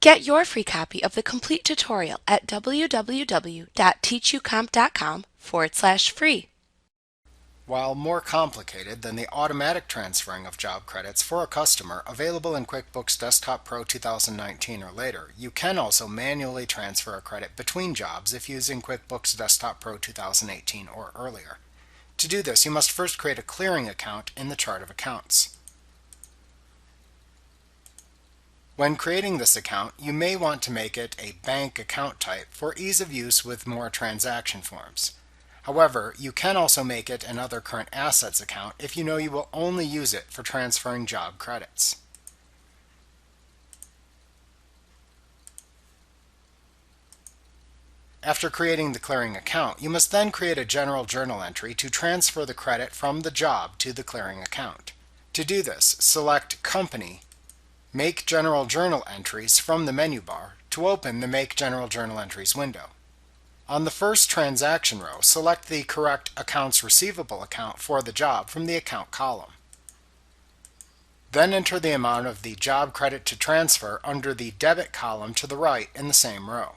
Get your free copy of the complete tutorial at www.teachucomp.com/free. While more complicated than the automatic transferring of job credits for a customer available in QuickBooks Desktop Pro 2019 or later, you can also manually transfer a credit between jobs if using QuickBooks Desktop Pro 2018 or earlier. To do this, you must first create a clearing account in the chart of accounts. When creating this account, you may want to make it a bank account type for ease of use with more transaction forms. However, you can also make it an other current assets account if you know you will only use it for transferring job credits. After creating the clearing account, you must then create a general journal entry to transfer the credit from the job to the clearing account. To do this, select Company, Make General Journal Entries from the menu bar to open the Make General Journal Entries window. On the first transaction row, select the correct Accounts Receivable account for the job from the Account column. Then enter the amount of the job credit to transfer under the Debit column to the right in the same row.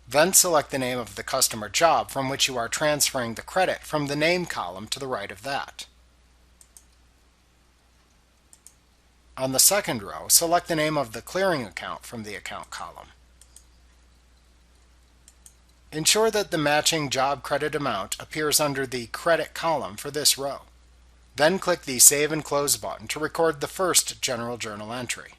Then select the name of the customer job from which you are transferring the credit from the Name column to the right of that. On the second row, select the name of the clearing account from the Account column. Ensure that the matching job credit amount appears under the Credit column for this row. Then click the Save and Close button to record the first general journal entry.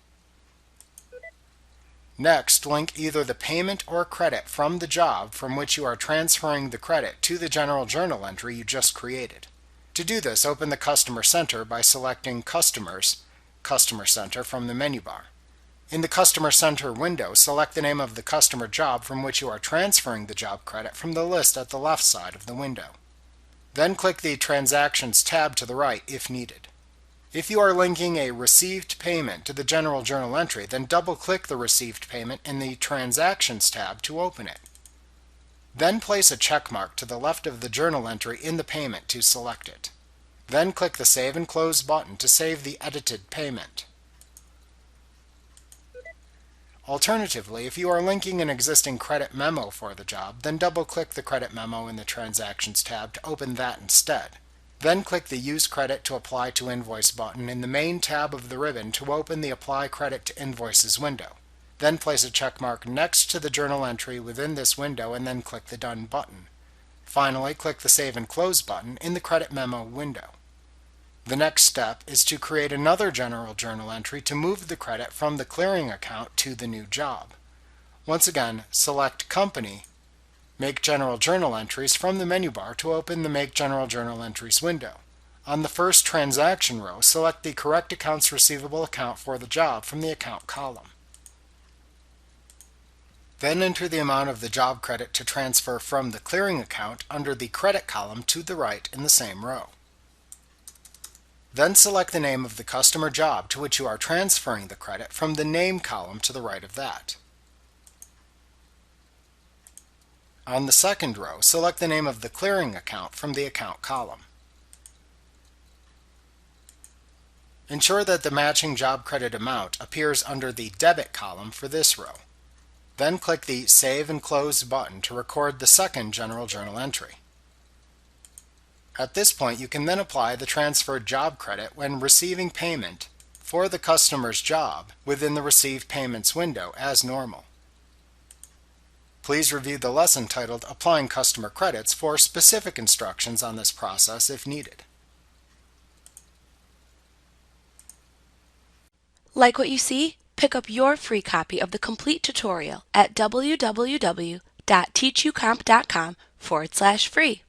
Next, link either the payment or credit from the job from which you are transferring the credit to the general journal entry you just created. To do this, open the Customer Center by selecting Customers, Customer Center from the menu bar. In the Customer Center window, select the name of the customer job from which you are transferring the job credit from the list at the left side of the window. Then click the Transactions tab to the right if needed. If you are linking a received payment to the General Journal entry, then double-click the received payment in the Transactions tab to open it. Then place a check mark to the left of the journal entry in the payment to select it. Then click the Save and Close button to save the edited payment. Alternatively, if you are linking an existing credit memo for the job, then double-click the credit memo in the Transactions tab to open that instead. Then click the Use Credit to Apply to Invoice button in the main tab of the ribbon to open the Apply Credit to Invoices window. Then place a check mark next to the journal entry within this window and then click the Done button. Finally, click the Save and Close button in the Credit Memo window. The next step is to create another general journal entry to move the credit from the clearing account to the new job. Once again, select Company, Make General Journal Entries from the menu bar to open the Make General Journal Entries window. On the first transaction row, select the correct Accounts Receivable account for the job from the Account column. Then enter the amount of the job credit to transfer from the clearing account under the Credit column to the right in the same row. Then select the name of the customer job to which you are transferring the credit from the Name column to the right of that. On the second row, select the name of the clearing account from the Account column. Ensure that the matching job credit amount appears under the Debit column for this row. Then click the Save and Close button to record the second general journal entry. At this point, you can then apply the transferred job credit when receiving payment for the customer's job within the Receive Payments window as normal. Please review the lesson titled Applying Customer Credits for specific instructions on this process if needed. Like what you see? Pick up your free copy of the complete tutorial at www.teachucomp.com/free.